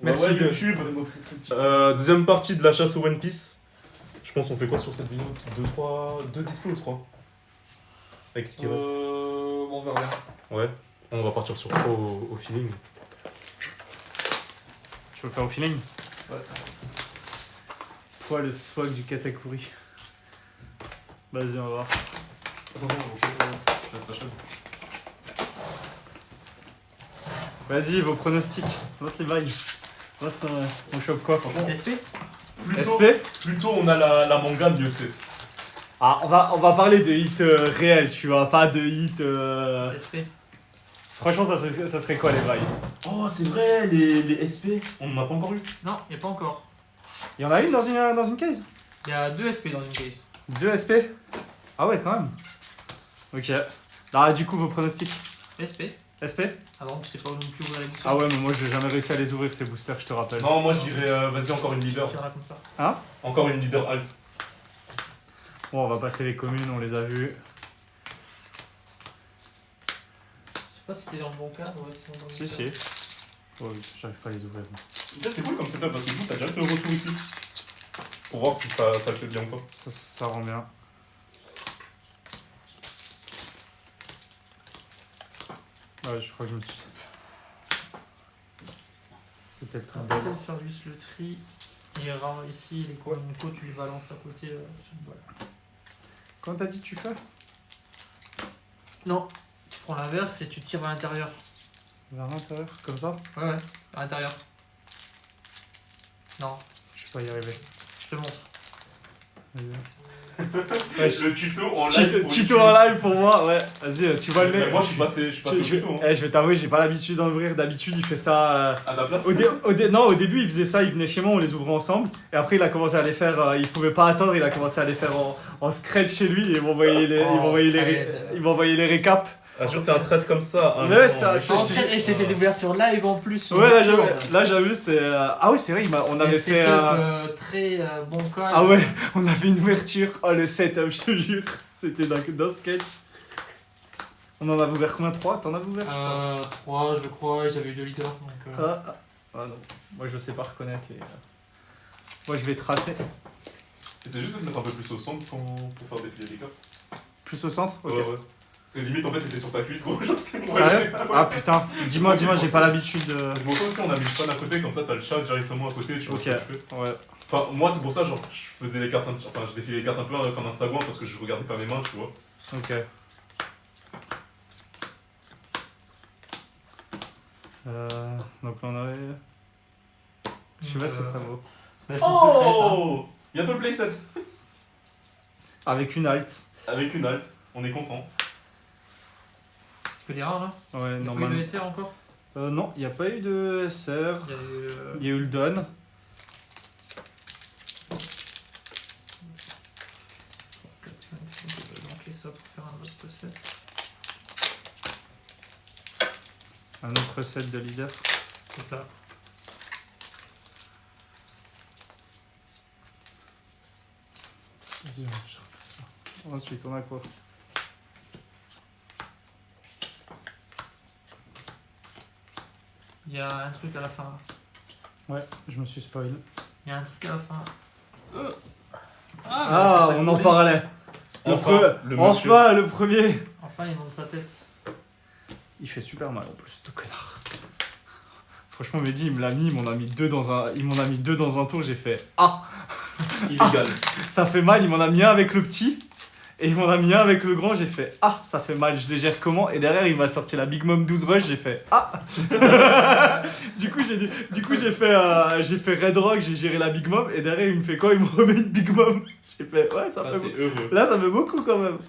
Merci ouais, de YouTube. m'offrir ce petit. Deuxième partie de la chasse au One Piece. Je pense on fait quoi sur cette vidéo 2 dispo ou 3 avec ce qui reste. On verra bien. Ouais, on va partir sur 3 au feeling. Tu veux faire au feeling? Ouais. Toi, le swag du Katakuri. Vas-y, on va voir. Je te laisse ta chaîne. Vas-y, vos pronostics. Lance les bails. Lance, on chope quoi? SP Plutôt on a la manga, mieux c'est. Ah, on va parler de hit réel, tu vois, pas de hit. SP. Franchement, ça serait quoi les bails? Oh, c'est vrai, les SP, on n'en a pas encore eu. Non, il n'y a pas encore. Il y en a une dans une case? Il y a 2 SP dans une case. 2 SP? Ah ouais, quand même. Ok. Ah, du coup, vos pronostics? SP. SP? Ah bon, tu sais pas non plus ouvrir les boosters. Ah ouais, mais moi j'ai jamais réussi à les ouvrir ces boosters, je te rappelle. Non, moi je dirais, vas-y, encore une leader. Tu racontes ça. Hein? Encore une leader alt. Bon, on va passer les communes, on les a vues. Je sais pas si t'es dans le bon cadre ou si on est dans le Si, bon si. cadre. Oh, oui, j'arrive pas à les ouvrir. moi. C'est cool comme setup parce que du coup, t'as direct le retour ici. Pour voir si ça le fait bien ou pas. Ça rend bien. Ouais, je crois que je me suis. C'est peut-être On un va bug. essayer de faire juste le tri. Il ira ici, les communicaux, tu les balances à côté. Voilà. Quand t'as dit tu fais? Non, tu prends l'inverse et tu tires à l'intérieur. Vers l'intérieur, comme ça? Ouais, ouais, à l'intérieur. Non, Je vais pas y arriver. je te montre. Vas-y. Le tuto en live. Tuto en live pour moi, ouais. Vas-y, tu vois le mec. Moi je suis passé au tuto. Hein. Je vais t'avouer, j'ai pas l'habitude d'en ouvrir. D'habitude, il fait ça. À la place. Non, au début, il faisait ça, il venait chez moi, on les ouvrait ensemble. Et après, il a commencé à les faire. Il pouvait pas attendre, il a commencé à les faire en scratch chez lui. Et il m'envoyait il m'envoyait les récaps. Ah, jure, t'es un trade comme ça. Mais ouais, ça- En fait, c'était l'ouverture live en plus. sur Ouais, Discord. là, j'avoue, c'est. Ah oui, c'est vrai, on avait Et fait. c'était très bon cas. Ah ouais, on avait une ouverture. Oh, le setup, je te jure. C'était dans sketch. On en avait ouvert combien? 3? T'en avais ouvert, je crois. 3, je crois, j'avais eu 2 leaders. Donc, Ah non, moi je sais pas reconnaître les. Moi je vais te rater. Et c'est juste de te mettre un peu plus au centre pour faire défiler les cartes. Plus au centre? Ok. Ouais, ouais. Parce que limite en fait t'étais sur ta cuisse gros. Genre, c'est Sérieux? Ah putain, dis-moi, j'ai pas l'habitude de. C'est pour ça aussi on a mis le fan à côté, comme ça t'as le chat directement à côté, tu vois Ok, ce que tu fais. ouais. Enfin, moi c'est pour ça, genre, je faisais les cartes un petit. Enfin, je défilais les cartes un peu comme un sagouin parce que je regardais pas mes mains, tu vois. Ok. Donc là on avait. Je sais pas ce que ça vaut. Bah, c'est une secrète, hein. Oh bientôt le playset. Avec une alt. Avec une alt, on est content. Tu peux les rares là? Ouais, Il y a pas eu normalement. de SR encore? Non, il n'y a pas eu de SR. Il y a eu. Il y a eu le Don. 4, 5, 6, je vais manquer ça pour faire un autre set. Un autre set de leader. C'est ça. Vas-y, je refais ça. Ensuite, on a quoi? Il y a un truc à la fin. Ouais, je me suis spoil. Il y a un truc à la fin. Ah, on en parlait. Enfin, le monsieur. Enfin, le premier. Enfin, il monte sa tête. Il fait super mal en plus, ce connard. Franchement, Mehdi, il me l'a mis, il m'en a mis deux dans un tour, j'ai fait ah, Illégal. ça fait mal, il m'en a mis un avec le petit et il m'en a mis un avec le grand, j'ai fait ah, ça fait mal, je les gère comment? Et derrière, il m'a sorti la Big Mom 12 Rush, j'ai fait ah. du coup, j'ai fait Red Rock, j'ai géré la Big Mom et derrière, il me fait quoi? Il me remet une Big Mom. J'ai fait ouais, ça Ah, fait t'es heureux. là, ça fait beaucoup quand même.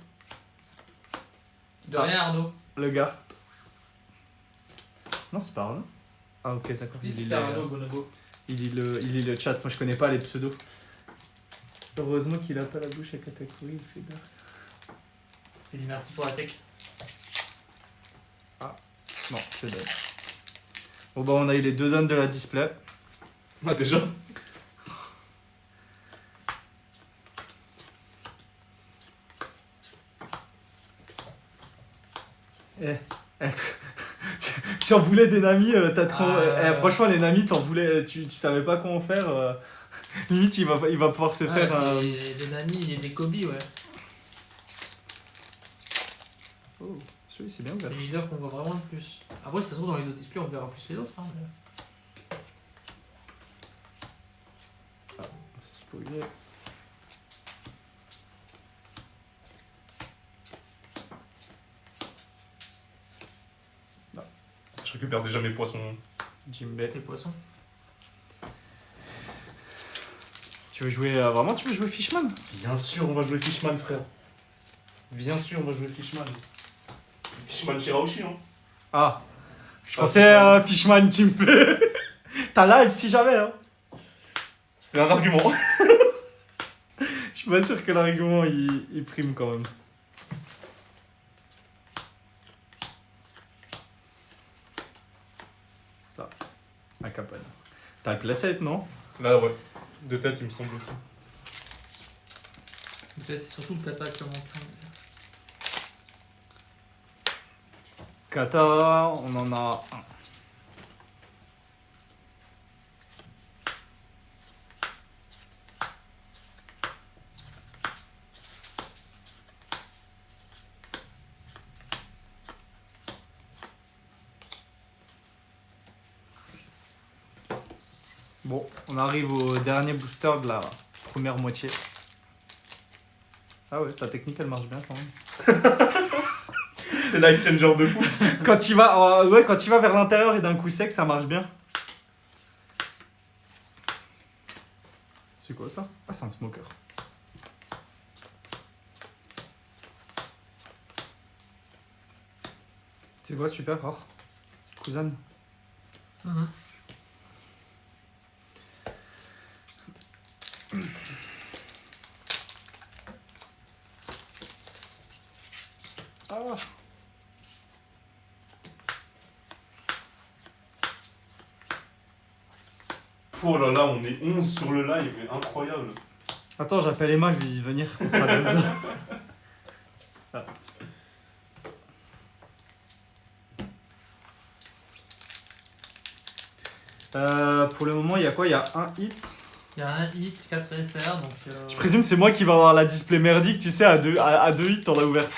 De rien, Arnaud. Le gars. Non, c'est pas Arnaud. Ah ok, d'accord. Ici, Il c'est est Arnaud Bonobo. il lit le chat, moi je connais pas les pseudos. Heureusement qu'il a pas la bouche à Katakuri, il fait gaffe. C'est dit merci pour la tech. Non, c'est bête. Bon bah on a eu les deux zones de la display. Bah déjà. Eh, J'en voulais des Nami, Ah. franchement les Nami t'en voulais, tu savais pas comment faire. Limite il va pouvoir se faire un... Des Nami et des Kobe, ouais. Oh, celui c'est bien ouvert. C'est les leaders qu'on voit vraiment le plus. Après, si ça se trouve dans les autres displays, on verra plus les autres. Hein, mais... C'est spoilé. Je récupère déjà mes poissons. Jimbei. Les poissons. Tu veux jouer vraiment tu veux jouer Fishman? Bien sûr, on va jouer Fishman, frère. Bien sûr, on va jouer Fishman. Fishman Shiraoshi, hein. Ah, je Ah, pensais Fishman Jimbei. T'as l'alt si jamais hein. C'est un argument. Je suis pas sûr que l'argument il prime quand même. Ça, la capone. T'as le placette non? Là, ouais. De tête, il me semble aussi. Peut-être c'est surtout le kata qui manque. Kata, on en a un. Bon, on arrive au dernier booster de la première moitié. Ah ouais, ta technique elle marche bien quand même. C'est life changer de fou. Quand il va, ouais, quand il va vers l'intérieur et d'un coup sec, ça marche bien. C'est quoi ça? Ah, c'est un smoker. C'est quoi, super rare. Cousin. Ah. Oh là là, on est 11 sur le live, mais incroyable. Attends, j'appelle Emma, je lui dis de venir. On sera deux. Ah. Pour le moment, il y a quoi? Il y a un hit. Il y a un hit, 4 SR, donc... Je présume que c'est moi qui va avoir la display merdique, tu sais, à deux hits, on a ouvert.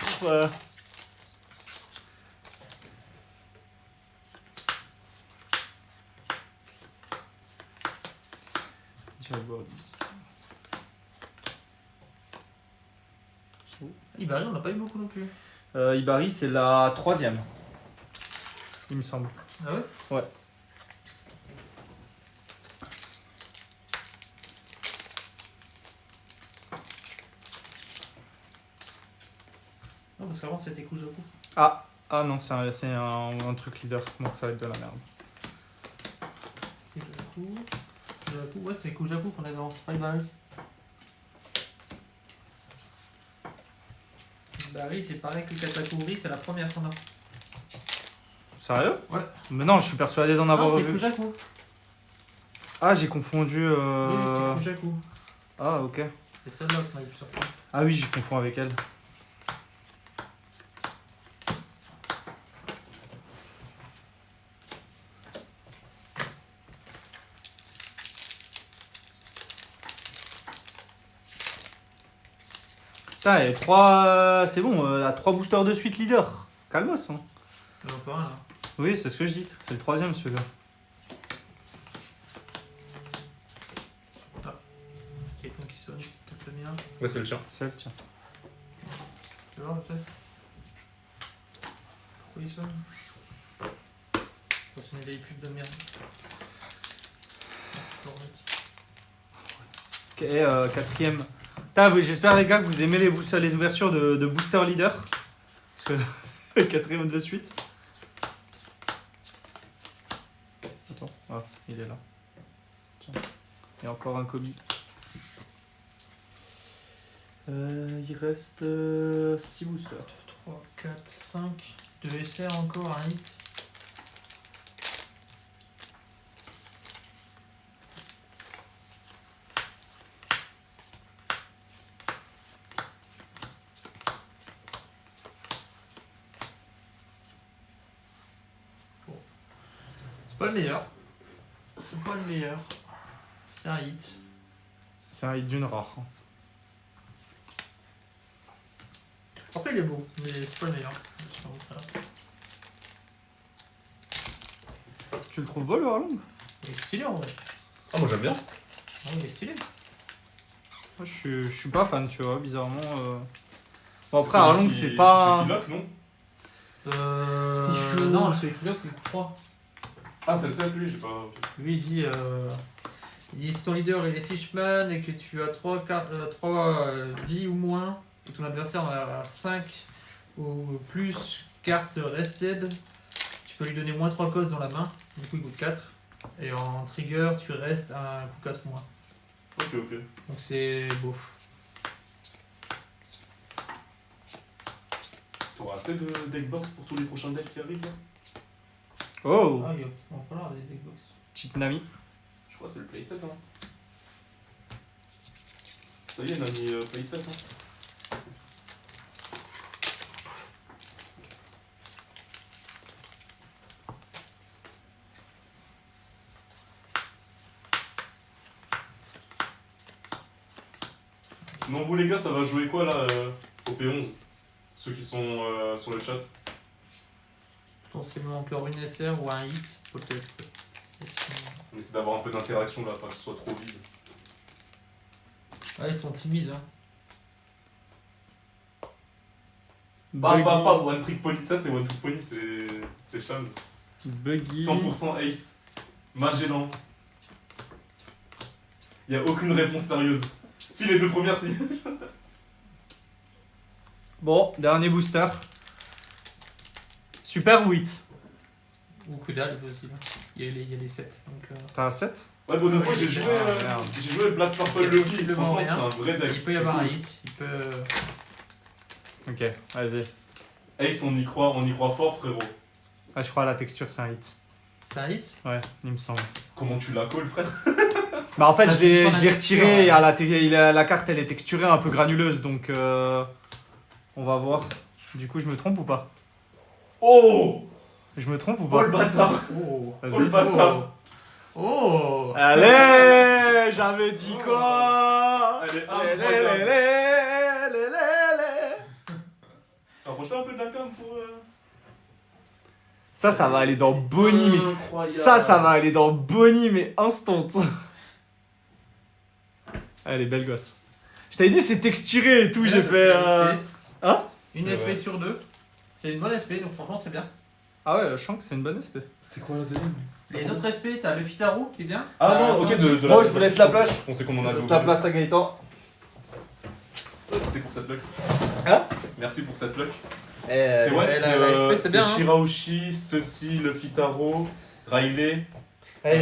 Ibari, on n'a pas eu beaucoup non plus. Ibari, c'est la 3ème. Il me semble. Ah ouais? Ouais. Non, parce qu'avant c'était Kujoku. Ah non, c'est un truc leader, donc ça va être de la merde. Kujoku, ouais, c'est Kujoku qu'on avait en Spy Barry. Barry, c'est pareil que Katakuri, c'est la première qu'on a. Sérieux? Ouais. Mais non, je suis persuadé d'en avoir Non, c'est revu. Kujaku. Ah, j'ai confondu. Oui, c'est Kujaku. Ah, ok. C'est celle-là qu'on avait pu sortir. Ah oui, je confonds avec elle. Putain, et 3. C'est bon, à 3 boosters de suite leader. Calmos, hein. Il y en a encore un là. Oui, c'est ce que je dis. C'est le 3ème celui-là. Quelqu'un qui sonne, c'est peut-être le mien. Ouais, c'est le tien. C'est elle, tiens. Tu vois, peut-être. Pourquoi il sonne? C'est une vieille pub de merde. Ok, 4ème. J'espère les gars que vous aimez les ouvertures de booster leader. Parce que 4ème de suite. Attends, ah, il est là. Tiens. Il y a encore un Kobe. Il reste 6 boosters. 3, 4, 5. 2 SR encore, un hit. pas le meilleur. C'est pas le meilleur. C'est un hit. C'est un hit d'une rare. Après, il est beau, mais c'est pas le meilleur. Tu le trouves beau le Harlong? Il est stylé en vrai. Ah, moi j'aime bien. Ouais, il est stylé. Moi je suis pas fan, tu vois, bizarrement. Bon, après, C'est Harlong, celui qui- c'est pas- celui qui lock, non? Non, celui qui lock, c'est le 3. Ah, c'est le 7, lui, j'ai pas. Lui, il dit si ton leader il est Fishman et que tu as 3 vies ou moins, et que ton adversaire en a 5 ou plus cartes rested, tu peux lui donner moins 3 causes dans la main, du coup il coûte 4. Et en trigger, tu restes un coup 4 moins. Ok, ok. Donc c'est beau. T'auras assez de deckbox pour tous les prochains decks qui arrivent là? Oh, Ah, il va falloir des deckbox. petite Nami. Je crois que c'est le playset, hein. Ça y est, on a mis playset, hein. Sinon, vous les gars, ça va jouer quoi là au P11? Ceux qui sont sur le chat. Potentiellement encore une SR ou un hit, peut-être. Et sinon- On essaie d'avoir un peu d'interaction là, pas que ce soit trop vide. Ouais, ils sont timides. Hein. Pas One Trick Pony, ça c'est One Trick Pony, c'est Shams. Buggy. 100% Ace. Magellan. Y a aucune réponse sérieuse. Si, les deux premières, si. Bon, dernier booster. Super 8. Ou que dalle aussi. Là. Il y a les 7. Donc, T'as un 7? Ouais, bon, honnêtement, j'ai merde. joué Black Purple Il y a Lucky. possiblement Franchement, rien. c'est un vrai deck. il peut y avoir un hit. Il peut. Ok, vas-y. Ace, on y croit fort, frérot. Ah, je crois à la texture, c'est un hit. C'est un hit. Ouais, il me semble. Comment tu la colles, frère? Bah, en fait, Ah, je tu l'ai sens la retiré. texture, Et à la carte, elle est texturée, un peu granuleuse. Donc, on va voir. Du coup, je me trompe ou pas? Oh! Je me trompe ou Oh pas? le bâtard! Oh. Vas-y. Oh le bâtard! Oh. Allez, j'avais dit quoi? Elle est Lé, incroyable! lé, lé, lé. Rapproche-toi un peu de la cam pour. Ça va aller dans Bonnie, mais... Incroyable. Ça va aller dans Bonnie, mais instant. Elle est belle gosse. Je t'avais dit, c'est texturé et tout, Ouais, j'ai parce fait... que la SP, Hein? Une C'est SP vrai. sur 2. C'est une bonne SP, donc franchement, c'est bien. Ah ouais, je sens que c'est une bonne SP. C'était quoi la deuxième? Les autres SP, t'as le Fitaro qui est bien. Ah T'as non, ok, Sanji. de Bon, je vous laisse la place. On sait qu'on en a Laisse la place à Gaëtan. Merci pour cette luck. Hein? Merci pour cette luck. C'est C'est ouais, la SP, c'est bien, hein. Shiraoshi, Stussy, le Fitaro, Riley,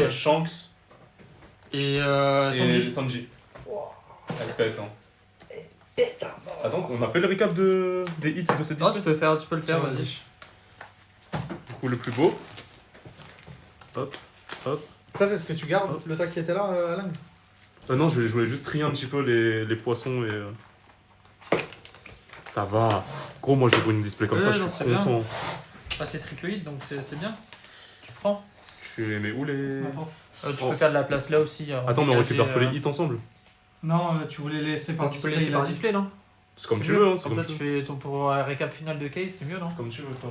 Shanks Et et Sanji. Sanji. Elle pète, hein. Attends, on a fait le recap des hits de cette Non, display. tu peux le faire, vas-y. Du coup, le plus beau. Hop, hop. Ça, c'est ce que tu gardes, le tas qui était là, Alan? Non, je voulais juste trier un petit peu les poissons et. Ça va. Gros, moi, je vois une display comme Ouais, ça, je non, suis c'est bien. content. Bah, c'est tricloïde, donc c'est bien. Tu prends. Je suis. Mais où les. Tu Oh. peux faire de la place là aussi. Attends, mais on récupère tous les hits ensemble. Non, tu voulais laisser par Tu peux laisser par display, non? C'est comme C'est tu mieux. veux, hein. C'est Comme comme ça, tu tu veux. fais pour un récap final de case, c'est mieux, non? C'est comme tu veux, toi.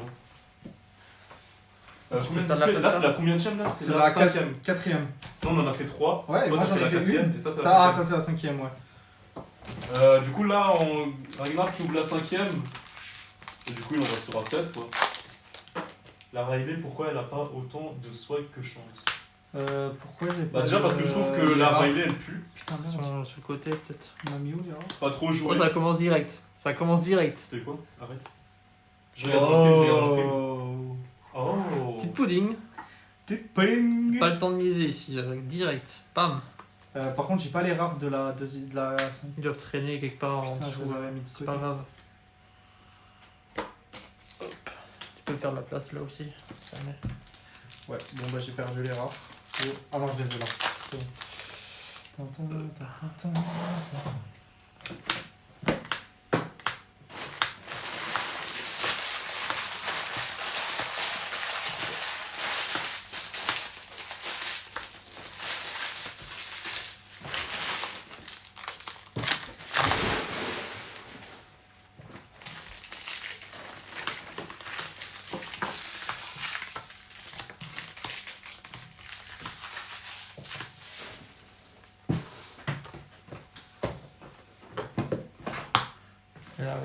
Tu peux Combien de faire de la displays? place Là, là. c'est la combien de chaîne là? C'est la la cinquième. quatrième. Non, on en a fait 3. Ouais, moi j'en ai fait une. Et ça, c'est Ça, la ah, cinquième. ça, c'est la cinquième, ouais. Du coup, là, Ragnar qui ouvre la cinquième. Et du coup, il en restera 7, quoi. La Riley, pourquoi elle a pas autant de swag que Shanks? Pourquoi j'ai pas. Bah, déjà, parce que je trouve que la Riley, elle pue. Putain, merde. Sur le côté, peut-être. On a mis où, là? Pas trop Oh, joué. ça commence direct. Ça commence direct. T'es quoi? Arrête. Je regarde dans le cible, je regarde dans le cible. Oh. Oh. Petite pudding. Petite pudding. Pas le temps de miser ici, direct. Pam. Par contre, j'ai pas les rares de la 5. Ils doivent traîner quelque part en Putain, je dessous. les avais mis de C'est côté. pas grave. Hop. Tu peux faire de la place là aussi. Jamais. Ouais, bon bah j'ai perdu les rares. Ah non, je les ai là. C'est bon.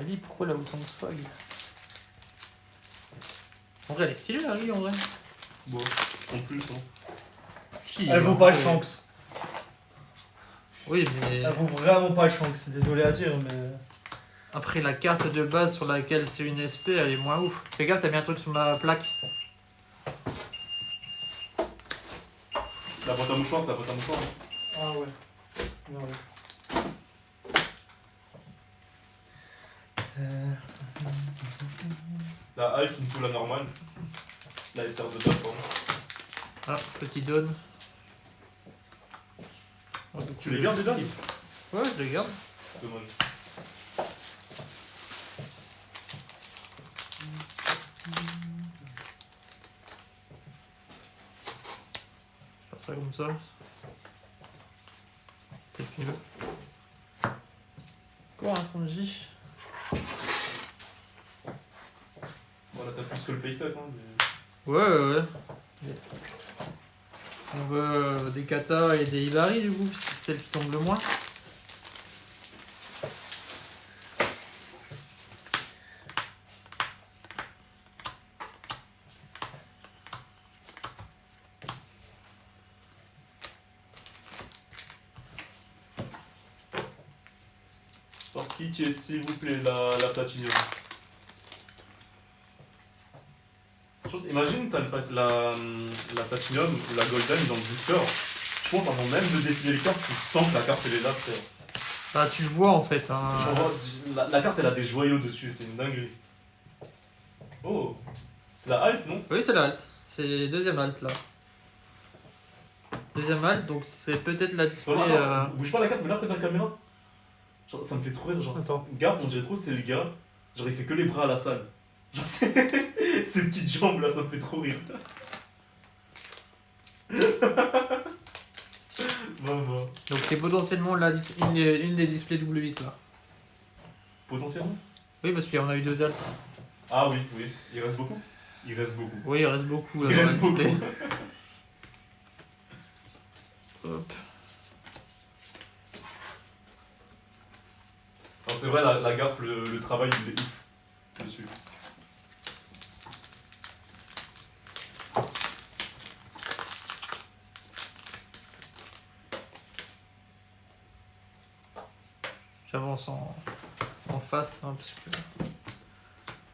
Ellie, pourquoi elle a autant de swag? En vrai, elle est stylée la Ellie en vrai. Bon, sans plus, hein. Si, Elle vaut en pas vrai. Shanks. Oui, mais Elle vaut vraiment pas Shanks, désolé à dire, mais. après la carte de base sur laquelle c'est une SP, elle est moins ouf. Fais gaffe, t'as mis un truc sur ma plaque. La boîte à mouchoirs, c'est la boîte à mouchoirs. Hein. Ah ouais. Non, ouais. La Alt into la normale. La SR de top, pardon. Ah, petit donne. Tu les gardes déjà? Ouais, je les garde. Dommage. Faire ça comme ça. Peut-être mieux. Quoi, un son de J? Voilà, t'as plus que le playset, hein. Ouais. On veut des katas et des Ibari du coup, c'est celle qui tombe le moins. Par qui tu es, s'il vous plaît, la Platinum? Je pense, imagine, t'as la Platinum ou la Golden dans le booster. Je pense, avant même de défiler les cartes, tu sens que la carte elle est là, frère. Bah tu le vois en fait. Hein. Genre, la carte elle a des joyaux dessus, c'est une dinguerie. Oh, c'est la Alt, non? Oui, c'est la halte. C'est deuxième halte là. Deuxième halte, donc c'est peut-être la display. Attends, attends, bouge pas la carte, mais là près de la caméra. Genre, ça me fait trop rire, genre, Attends. gars, on dirait trop c'est le gars, genre il fait que les bras à la salle. Genre, ces petites jambes là, ça me fait trop rire. Bah. Donc c'est potentiellement une des displays W8 là. Potentiellement? Oui, parce qu'on a eu deux haltes. Ah oui, il reste beaucoup. Il reste beaucoup. Oui, il reste beaucoup là Il dans la reste beaucoup. display. Hop. Enfin, c'est vrai, la gaffe, le travail, il est ouf dessus. J'avance en fast hein, parce que...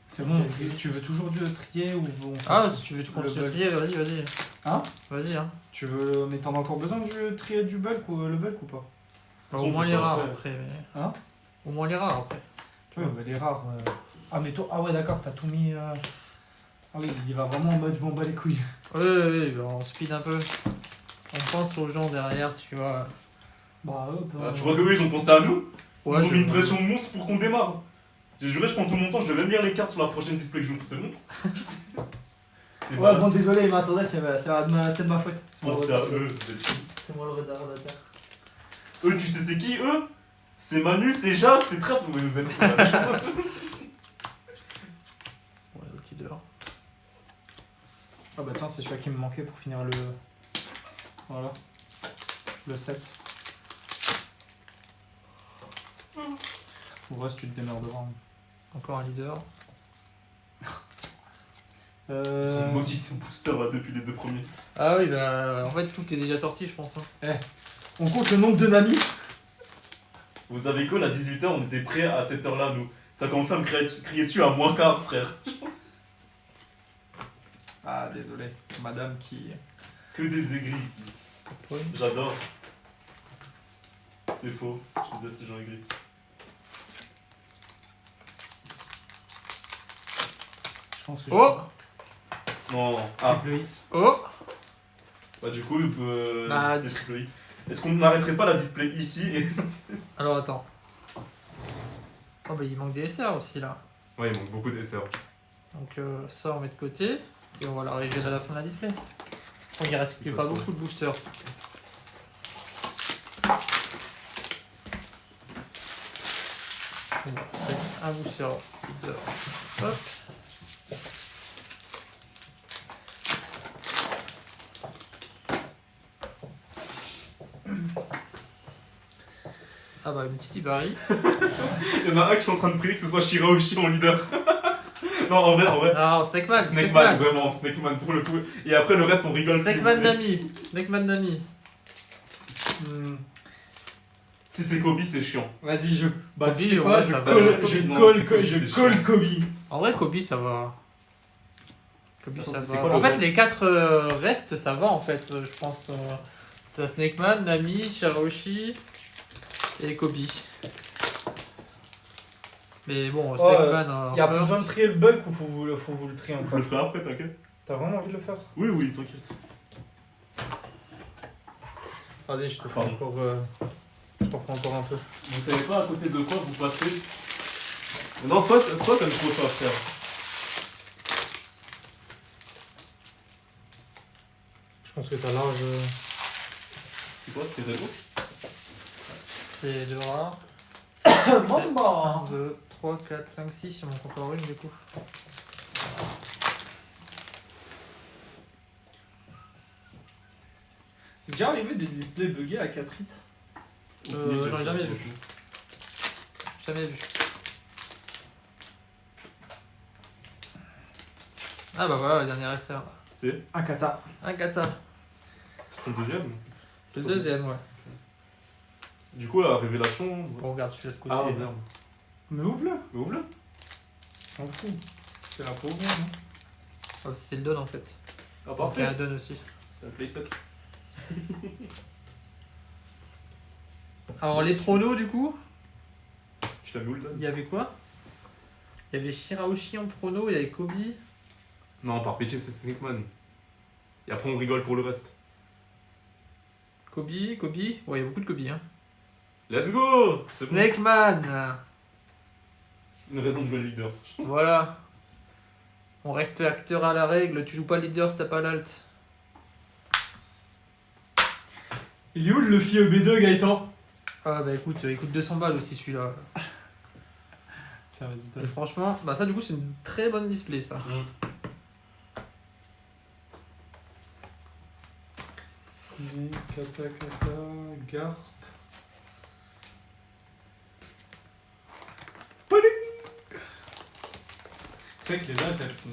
C'est bon, tu veux toujours du trier ou bon? Ah, si tu veux te Le continuer à bulk. trier, vas-y. Hein? Vas-y, hein. Tu veux. Mais t'en as encore besoin du trier du bulk ou le bulk ou pas? Bah, Ils au ont moins fait les ça rares après. après. Mais... Hein? Au moins les rares après. Oui, mais les rares. Ah, mais toi. Ah, ouais, d'accord, t'as tout mis. Ah, oui, il va vraiment en mode je m'en bats les couilles. Oui, bah, on speed un peu. On pense aux gens derrière, tu vois. Bah, hop. Tu vois que eux, ils ont pensé à nous. Ouais, Ils ont mis une pression monstre pour qu'on démarre. J'ai juré, je prends tout mon temps, je vais même lire les cartes sur la prochaine display que j'ouvre, c'est bon? Et Ouais, voilà. bon, désolé, mais attendez, c'est de ma faute. Pensez à eux, vous êtes fous. C'est moi le retardateur. Eux, tu sais c'est qui, eux? C'est Manu, c'est Jacques, c'est Trap, mais vous êtes fous, la même chose. Ouais, le petit dehors. Ah, bah, tiens, c'est celui-là qui me manquait pour finir le. Voilà. Le 7. Au reste, tu te démerderas. hein. Encore un leader. Ils sont maudits boosters là, depuis les deux premiers. Ah oui, bah en fait tout est déjà sorti, je pense. Hein. On compte le nombre de Nami. Vous savez quoi, à 18h, on était prêts à cette heure-là, nous. Ça commençait à me crier dessus à moins quart, frère. Ah, désolé. Madame qui. Que des aigris ici. Oui. J'adore. C'est faux. Je déteste ces gens aigris. Je pense que Oh! Non. Ah, triple hit. Oh! bah du coup, Bah, display triple hit. Est-ce qu'on n'arrêterait pas la display ici et... Alors attends. Oh bah il manque des SR aussi là. Ouais, il manque beaucoup d'essais. Donc ça on met de côté. Et on va l'arriver à la fin de la display. Oh, il reste plus pas beaucoup de boosters. Bon, c'est un booster. Leader. Hop. Ah bah, une petite Ibari. Il y en a un qui est en train de prier que ce soit Shirahoshi en leader. Non, en vrai. Non, Snakeman. Snakeman, vraiment, Snakeman pour le coup. Et après, le reste, on rigole. s'il vous Snakeman plaît. Nami. Snakeman Nami. Si c'est Kobe, c'est chiant. Vas-y, je. Bah, Kobe, tu sais ouais, quoi, ça je va. colle, je Non, colle, c'est Kobe, je c'est colle chiant. Kobe. En vrai, Kobe, ça va. Kobe, Attends, ça c'est va. quoi le En fait, reste les 4 restes, ça va en fait, je pense. T'as Snakeman, Nami, Shirahoshi et Kobe. Mais bon, Snakeman. Il y a besoin de trier le bug ou faut vous le trier Je encore? le ferai après, t'inquiète. T'as vraiment envie de le faire? Oui, oui, t'inquiète. Vas-y, je te fais Pardon. encore. Je t'en fais encore un peu. Vous savez pas à côté de quoi vous passez. Non, soit t'aimes trop ça, frère. Je pense que t'as large. C'est quoi, c'était Revo? C'est de rare. Mamba 1, 2, 3, 4, 5, 6, il manque encore une du coup. C'est déjà arrivé des displays buggés à 4 hits? J'en ai jamais vu. Jamais vu. Ah bah voilà, le dernier SR. C'est Un kata. Un kata. ton deuxième. C'est le deuxième, ouais. Du coup, la révélation. Bon, regarde, celui-là de côté. Ah merde. Mais ouvre-le. Mais ouvre-le. S'en fout. C'est la pauvre, non? Ah, c'est le don en fait. Ah, Ok, parfait. un don aussi. C'est un playset. Alors, les pronos du coup, Tu l'as mis où le don? il y avait quoi? Il y avait Shirahoshi en prono, il y avait Kobe. Non, par pitié, c'est Snakeman. Et après, on rigole pour le reste. Kobe. Ouais, il y a beaucoup de Kobe, hein. Let's go! C'est bon. Snakeman. Une raison de jouer le leader. Voilà. On respectera la règle, tu joues pas leader si t'as pas l'alt. Il est où le Luffy EB2, Gaëtan? Ah bah écoute, il coûte 200 balles aussi celui-là. Tiens, vas-y, Et franchement, bah ça du coup c'est une très bonne display ça. Kata, Garp. C'est vrai que les altes, elles font.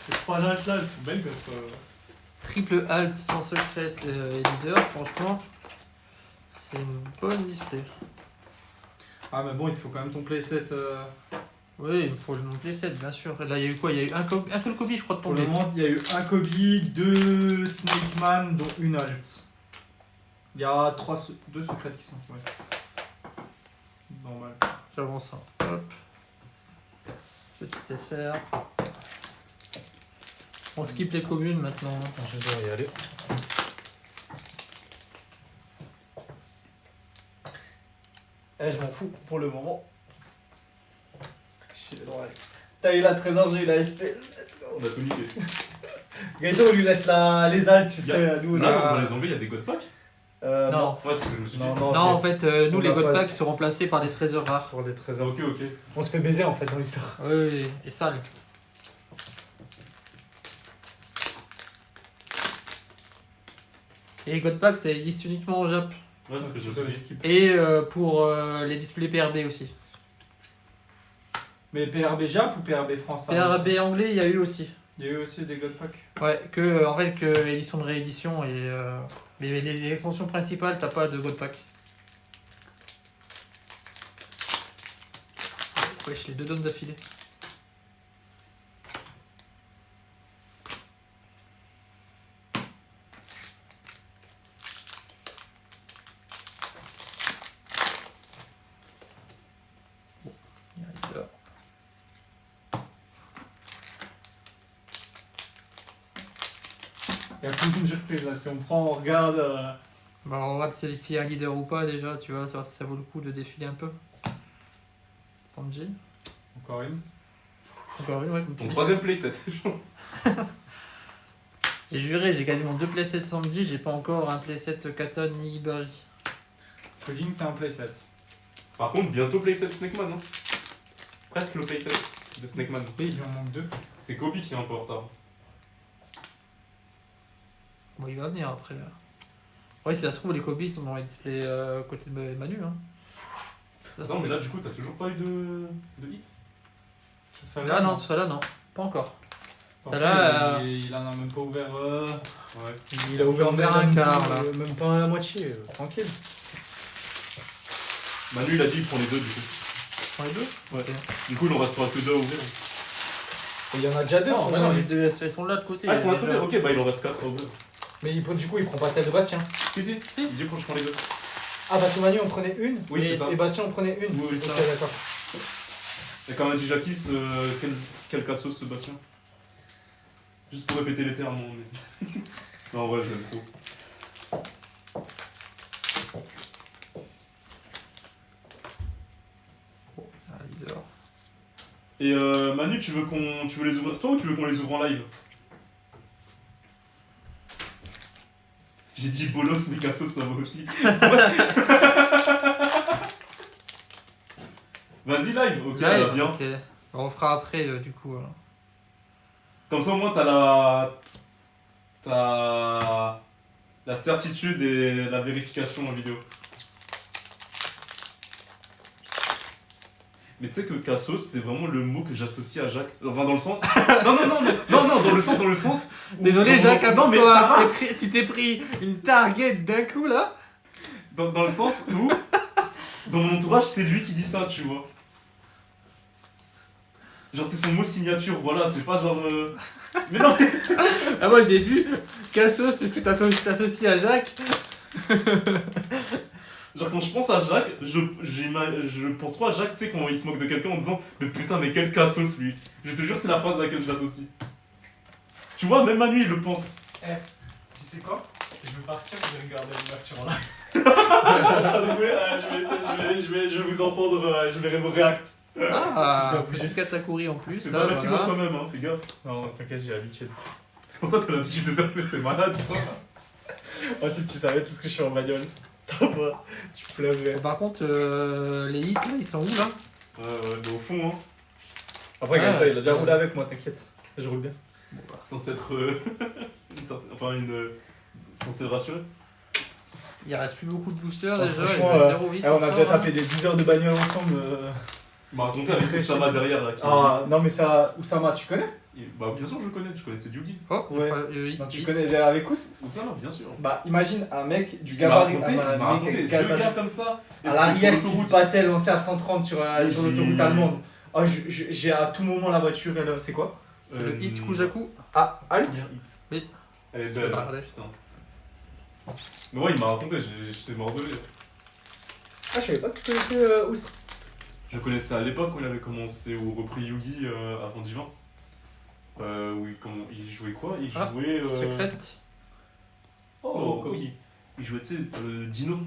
Les 3 altes là, elles sont belles parce que. Triple alt sans secret et leader, franchement, c'est une bonne display. Ah, mais bon, il te faut quand même ton playset. Oui, il me faut le nom playset bien sûr. Là il y a eu quoi? Il y a eu un seul Kobe je crois de Pour le tomber. moment, il y a eu un Kobe, 2 Snakeman, dont une alt. Il y a 2 secrets qui sont tombés. Normal. J'avance un. Hop. Petit SR. On skip les communes maintenant. Je vais y aller. Eh, je m'en fous pour le moment. Je suis droit. T'as eu la trésor, j'ai eu la SP. Let's go. On a tout niqué. Gaëtan, on lui laisse les altes, tu Y a- sais, à nous. Non, là. dans les zombies, il y a des god packs. Non. Ouais, c'est ce que je me suis dit. Non, Non, non, en fait, nous on les va god pas- packs sont remplacés par des trésors rares. pour les trésors. Ok, ok. On se fait baiser en fait dans l'histoire. Oui, et sale. Et les god packs ça existe uniquement au Jap. Ouais, c'est ce que je me suis dit. Et pour les displays PRB aussi. Mais PRB Jap ou PRB France ça PRB aussi anglais, il y a eu aussi. Il y a eu aussi des God Packs. Ouais, en fait, que édition de réédition et. Mais les extensions principales, t'as pas de god pack. Wesh, les deux donnes d'affilée. Bon, il y a un leader. Il y a plus d'une surprise là. Si on prend, on regarde. Bah, on va voir s'il y a un leader ou pas déjà, tu vois, ça vaut le coup de défiler un peu. Sanji. Encore une. Encore une, ouais, comme tu Ton dis. troisième playset. J'ai juré, j'ai quasiment 2 playsets Sanji, j'ai pas encore un playset Kata ni Ibari. Pudding, t'as un playset. Par contre, bientôt playset Snakeman. Hein. Presque le playset de Snakeman. Il en manque 2. C'est Kobe qui est un peu en retard. Bon, il va venir après. Ouais, si ça se trouve, les copies sont dans les displays côté de Manu. Hein. Ça, Non, mais là, du coup, t'as toujours pas eu de hit. Là, non, celle-là, non. Pas encore. Après, Celle-là, il en a même pas ouvert. Ouais. Il a ouvert ouvert un quart, là. Même pas la moitié, tranquille. Manu, il a dit il prend les deux, du coup. prends les deux. Ouais. Ok. Du coup, il en restera que deux à ouvrir. Il y en a déjà deux. Non, pour bah non, moi. les deux, elles sont là de côté. Ah, ils sont à côté. déjà. Ok, bah il en reste 4 à ouvrir. Mais du coup, il prend pas celle de Bastien. Si. Du coup, je prends les deux. Ah, parce que Manu, on prenait une. Oui, et, c'est ça. Et Bastien, on prenait une. Oui, Ok, ça. d'accord. Et quand on a dit Jackie, quel cassos ce Bastien? Juste pour répéter les termes. Mais... non, en vrai, je l'aime trop. Ah, leader. Et Manu, tu veux les ouvrir toi ou tu veux qu'on les ouvre en live? J'ai dit bolos, mais cassos, ça va aussi. Vas-y, live, ok, Là, bien. ok. On fera après, du coup. Comme ça, au moins, t'as la certitude et la vérification en vidéo. Mais tu sais que cassos, c'est vraiment le mot que j'associe à Jacques. Enfin, dans le sens. Non, dans le sens. où- Désolé, dans- Jacques, non, mais ta toi, race. tu t'es pris une target d'un coup là. Dans le sens où, dans mon entourage, c'est lui qui dit ça, tu vois. Genre, c'est son mot signature, voilà, c'est pas genre. Mais non, mais. Ah, moi j'ai vu Cassos, c'est ce que t'associes à Jacques. Genre, quand je pense à Jacques, je pense pas à Jacques, tu sais, quand il se moque de quelqu'un en disant mais putain, mais quel cassos lui. Je te jure, c'est la phrase à laquelle je l'associe. Tu vois, même Manu, il le pense. Tu sais quoi? Je vais partir, je vais regarder l'ouverture en live. Je vais vous entendre, je verrai vos réacts. Ah, Je dois bouger. petit Katakuri en plus. C'est Là, pas maximum voilà. quand même, hein, fais gaffe. Non, t'inquiète, j'ai l'habitude. Comment ça, t'as l'habitude de faire, mais t'es malade, toi. Oh, si tu savais tout ce que je suis en bagnole. Tu pleurais. Par contre, les hits là, ils sont où là? Ouais, mais au fond, hein. Après, Ah, regarde, il a déjà c'est- roulé avec moi, t'inquiète. Je roule bien. Censé être. Censé rassurer. Il reste plus beaucoup de boosters Ah, déjà. franchement, il reste 0 hit on a encore, déjà hein. tapé des 10 heures de bagnole ensemble. Il m'a raconté avec Très Oussama chouette. derrière là. Ah, non, mais ça. Oussama, tu connais? Bah, bien sûr, je connais, c'est Yugi. Oh, Ouais. hit, Non, tu hit. connais avec Ous? Oussama, bien sûr. Bah, imagine un mec du Il m'a gabarit. raconté, un il m'a raconté mec deux gabarit gars comme ça. et à c'était l'arrière sur qui se l'autoroute. battait lancé à 130 sur j'ai- l'autoroute allemande. Oh, j'ai à tout moment la voiture, elle. C'est quoi? C'est le hit Kujaku. Ah, Alt? Première hit. Oui. Elle est Je belle, vais regarder. putain. Mais ouais, il m'a raconté, j'étais mort de rire. Ah, je savais pas que tu connaissais Ous. Je connaissais à l'époque où il avait commencé ou repris Yugi avant Divin. Où il jouait quoi? Il Ah, jouait. Secrète. Oh, oui. Il jouait, tu sais, Dino.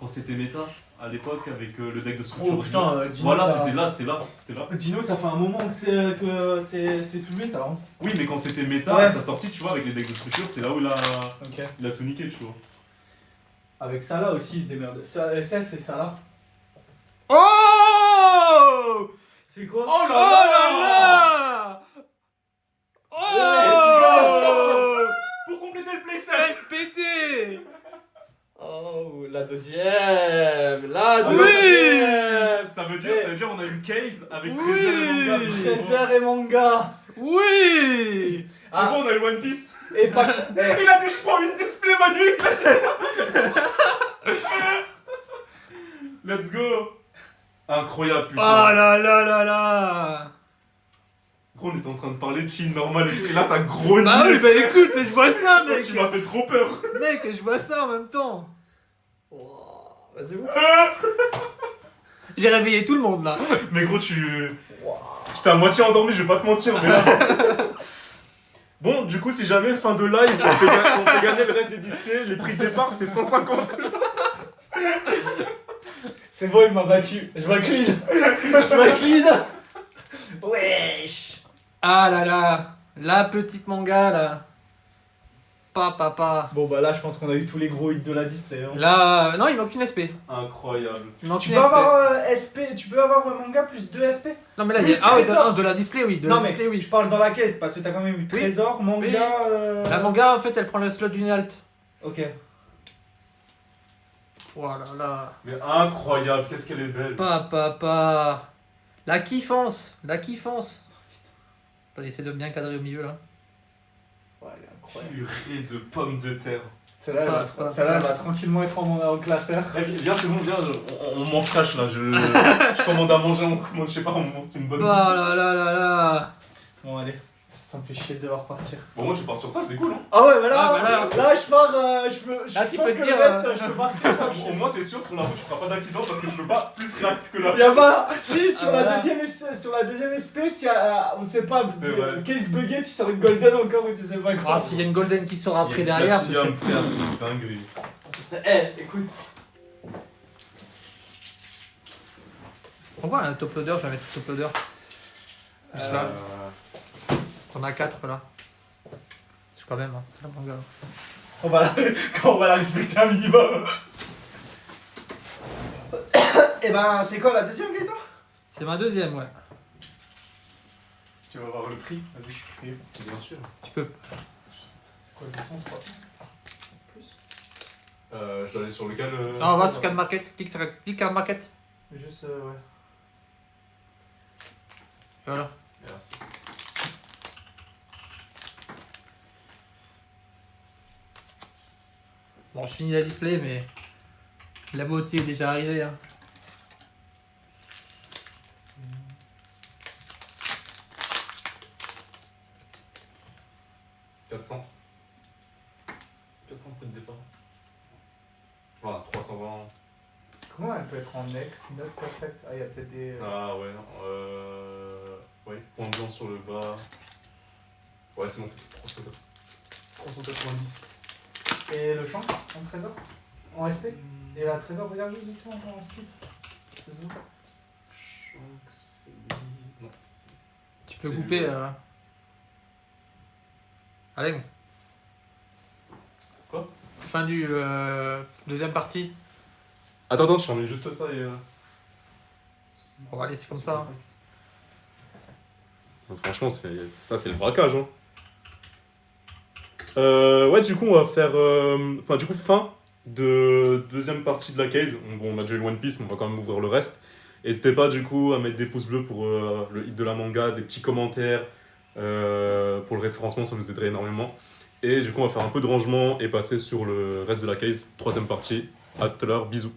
Quand c'était méta, à l'époque, avec le deck de structure. Oh putain, Dino. Voilà, ça... c'était là. Dino, ça fait un moment que c'est plus méta. Hein. Oui, mais quand c'était méta, Ouais. à sa sortie, tu vois, avec les decks de structure, c'est là où il a tout niqué, tu vois. Avec Salah aussi, il se démerde. SS et Salah. Oh! C'est quoi? Oh Oh là là! Oh! Pour compléter le playset! Elle pété! Oh, la deuxième! La Oui! deuxième! Ça veut dire on a une case avec Oui. Trésor et Manga. Trésor et manga! Oui! C'est bon, on a le One Piece. Et Pax. Il a dit je prends une display Manu. Let's go. Incroyable, putain. Oh là là là là! Gros, on était en train de parler de chill normal et tout, et là t'as grogné. Bah oui, bah écoute, je vois ça, mec! Tu m'as fait trop peur. Mec, je vois ça en même temps! Vas-y, où? J'ai réveillé tout le monde là! Mais gros, j'étais à moitié endormi, je vais pas te mentir, mais là. Bon, du coup, si jamais fin de live, on fait gagner le reste des displays, les prix de départ c'est 150. C'est bon, il m'a battu. Je m'incline. Je m'incline. Wesh. Ah là là! La petite manga là! Papa. Bon, bah là, je pense qu'on a eu tous les gros hits de la display. Hein. Là, non, il manque une SP. Incroyable. Il manque Tu une peux SP. avoir SP, tu peux avoir manga plus 2 SP. Non, mais là, il y plus a. Ah, oui, trésor. de la display, oui. De Non, la mais display, oui. je parle dans la caisse parce que t'as quand même eu trésor, manga. La manga, en fait, elle prend le slot d'une alt. Ok. Oh là là. Mais incroyable, qu'est-ce qu'elle est belle. Papa. La kiffance. La kiffance. On va essayer de bien cadrer au milieu là. Ouais, elle est incroyable. Purée de pommes de terre. Celle-là, elle va tranquillement être en classeur. Eh, viens, c'est bon, viens, on mange cash là. Je commande à manger, on commande, je sais pas, on mange une bonne. Oh là là là là. Bon, allez. Ça me fait chier de devoir partir. Bon, moi, tu pars sur ça, c'est cool. Hein. Ah ouais, mais là, Ah, bah là, je pars. Je Là, tu pense peux te que dire, le reste, je peux partir Au tranquille. moins, t'es sûr, sur la route, tu feras pas d'accident parce que je peux pas plus react que là. Y'a pas. Si, sur, Ah, la voilà. sur la deuxième espèce, on sait pas. C'est vrai. Case buggé, tu sors une golden encore ou tu sais pas quoi. Ah, s'il y a une golden qui sort Si, après il y a derrière. Platinum, frère, c'est dinguerie. Eh, écoute. Pourquoi un top loader? Je vais mettre top loader. Juste là. On a 4 là. C'est quand même, hein. C'est la manga. On va la respecter un minimum. Et ben, c'est quoi la deuxième, Gaëtan? C'est ma deuxième, ouais. Tu vas voir le prix. Vas-y, je suis curieux. Bien sûr. Tu peux. C'est quoi, 200, 300 plus? Je dois aller sur lequel Ah, on va sur Card Market. Clique Card Market. Juste, ouais. Voilà. Merci. Bon, je finis la display, mais la beauté est déjà arrivée. Hein. « 400 prix de départ. Voilà, 320. Comment elle peut être en ex, not perfect? Ah, il y a peut-être des. Ah ouais, ouais, point blanc sur le bas. Ouais, sinon c'est 390. Et le champ en trésor? En SP? Et la trésor, regarde juste vite fait encore en speed. Trésor. Shanks, c'est non, c'est... Tu peux C'est couper. le- Alain. Quoi? Fin du deuxième partie. Attends, je remets juste ça et... On va laisser comme ça. Donc, franchement, ça c'est le braquage. Hein. Ouais, du coup, on va faire... Enfin, du coup, fin de deuxième partie de la case. Bon, on a déjà eu le One Piece, mais on va quand même ouvrir le reste. N'hésitez pas, du coup, à mettre des pouces bleus pour le hit de la manga, des petits commentaires pour le référencement, ça nous aiderait énormément. Et du coup, on va faire un peu de rangement et passer sur le reste de la case. Troisième partie. À tout à l'heure, bisous.